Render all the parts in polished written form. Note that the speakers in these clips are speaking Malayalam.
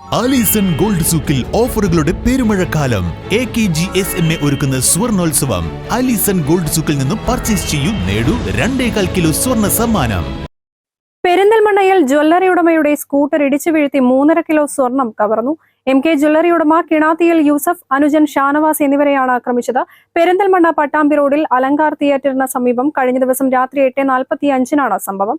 ആലീസൺ ഗോൾഡ് സൂക്കിൽ ഓഫറുകളുടെ പെരുമഴക്കാലം. AKGSMA ഒരുക്കുന്ന സ്വർണോത്സവം. ആലീസൺ ഗോൾഡ് സൂക്കിൽ നിന്നും പർച്ചേസ് ചെയ്യൂ, നേടൂ 2.25 കിലോ സ്വർണ്ണ സമ്മാനം. പെരിന്തൽമണ്ണയിൽ ജ്വല്ലറി ഉടമയുടെ സ്കൂട്ടർ ഇടിച്ചു വീഴ്ത്തി 3.5 കിലോ സ്വർണം കവർന്നു. MK ജ്വല്ലറി ഉടമ കിണാത്തിയിൽ യൂസഫ്, അനുജൻ ഷാനവാസ് എന്നിവരെയാണ് ആക്രമിച്ചത്. പെരിന്തൽമണ്ണ പട്ടാമ്പി റോഡിൽ അലങ്കാർ തിയേറ്ററിന് സമീപം കഴിഞ്ഞ ദിവസം രാത്രി 8:45 സംഭവം.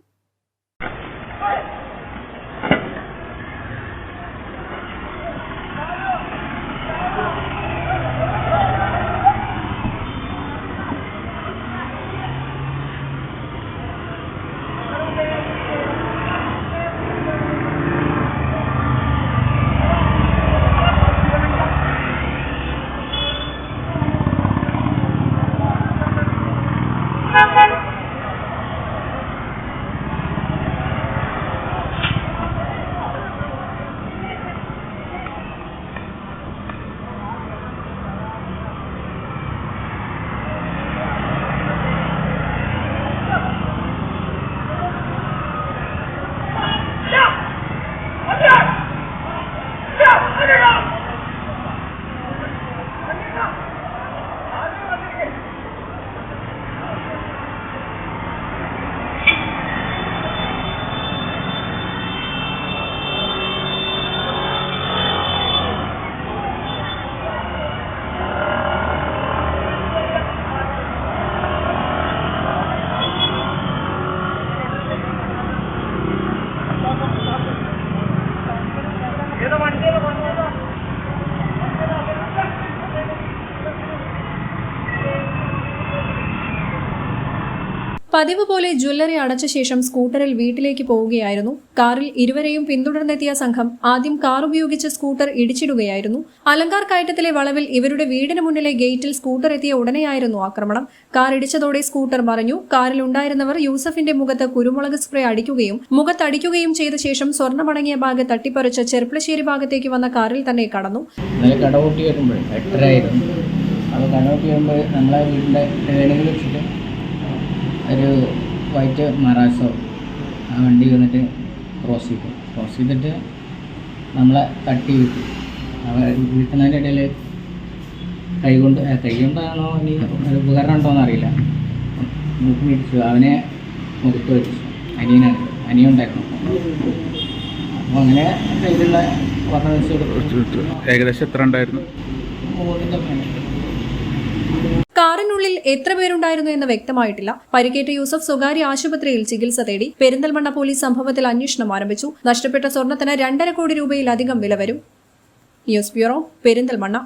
പതിവ് പോലെ ജ്വല്ലറി അടച്ച ശേഷം സ്കൂട്ടറിൽ വീട്ടിലേക്ക് പോവുകയായിരുന്നു. കാറിൽ ഇരുവരെയും പിന്തുടർന്നെത്തിയ സംഘം ആദ്യം കാർ ഉപയോഗിച്ച് സ്കൂട്ടർ ഇടിച്ചിടുകയായിരുന്നു. അലങ്കാർ കയറ്റത്തിലെ വളവിൽ ഇവരുടെ വീടിന് മുന്നിലെ ഗേറ്റിൽ സ്കൂട്ടർ എത്തിയ ഉടനെയായിരുന്നു ആക്രമണം. കാർ ഇടിച്ചതോടെ സ്കൂട്ടർ മറിഞ്ഞു. കാറിൽ ഉണ്ടായിരുന്നവർ യൂസഫിന്റെ മുഖത്ത് കുരുമുളക് സ്പ്രേ അടിക്കുകയും മുഖത്തടിക്കുകയും ചെയ്ത ശേഷം സ്വർണ്ണമടങ്ങിയ ബാഗ് തട്ടിപ്പറിച്ച് ചെർപ്പളശ്ശേരി ഭാഗത്തേക്ക് വന്ന കാറിൽ തന്നെ കടന്നു. ഒരു വൈറ്റ് മറാസോ ആ വണ്ടി വന്നിട്ട് ക്രോസ് ചെയ്തിട്ട് നമ്മളെ തട്ടി വീട്ടു. വീട്ടുന്നതിൻ്റെ ഇടയിൽ കൈ കൊണ്ടാണോ ഇനി ഒരു ഉപകരണം ഉണ്ടോയെന്ന് അറിയില്ല, മൂക്ക് പിടിച്ചു. അവനെ മുഖത്ത് വെച്ചു. അനിയുണ്ടായിരുന്നു. അപ്പോൾ അങ്ങനെ കയ്യിലുള്ള ഏകദേശം എത്ര ഉണ്ടായിരുന്നു? 3 കാറിനുള്ളിൽ എത്ര പേരുണ്ടായിരുന്നു എന്ന് വ്യക്തമായിട്ടില്ല. പരിക്കേറ്റ യൂസഫ് സ്വകാര്യ ആശുപത്രിയിൽ ചികിത്സ തേടി. പെരിന്തൽമണ്ണ പോലീസ് സംഭവത്തിൽ അന്വേഷണം ആരംഭിച്ചു. നഷ്ടപ്പെട്ട സ്വർണത്തിന് 2.5 കോടി രൂപയിലധികം വില വരും. News bureau, Perinthalmanna.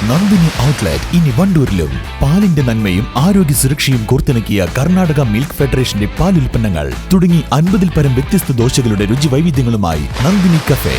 Nandini outlet ഇനി വണ്ടൂരിലും. പാലിന്റെ നന്മയും ആരോഗ്യ സുരക്ഷയും കോർത്തിണക്കിയ കർണാടക മിൽക്ക് ഫെഡറേഷന്റെ പാലുൽപ്പന്നങ്ങൾ തുടങ്ങി 50-ൽ പരം വ്യത്യസ്ത ദോശകളുടെ രുചി വൈവിധ്യങ്ങളുമായി നന്ദിനി കഫേ.